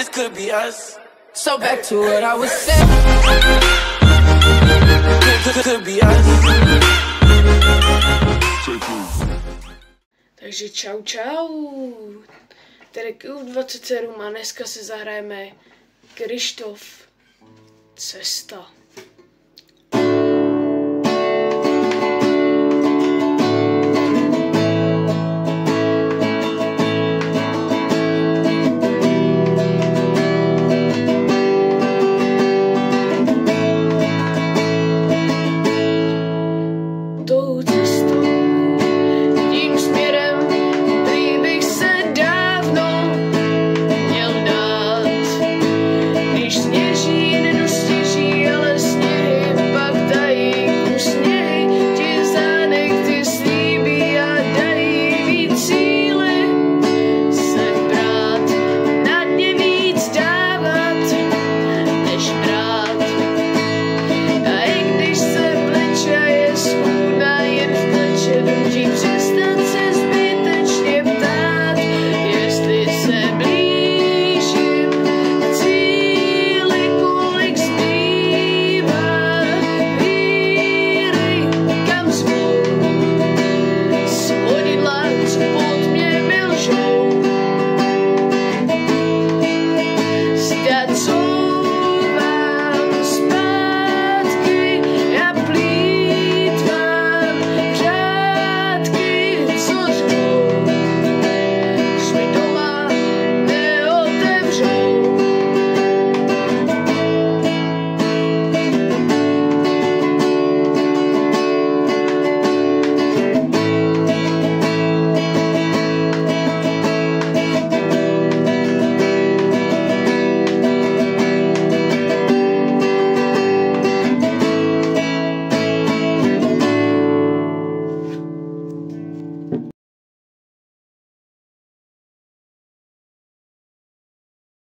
this could be us. So back to what I was saying. Could be us. Takže čau. Tady U27 a dneska se zahrajeme Krištof Cesta.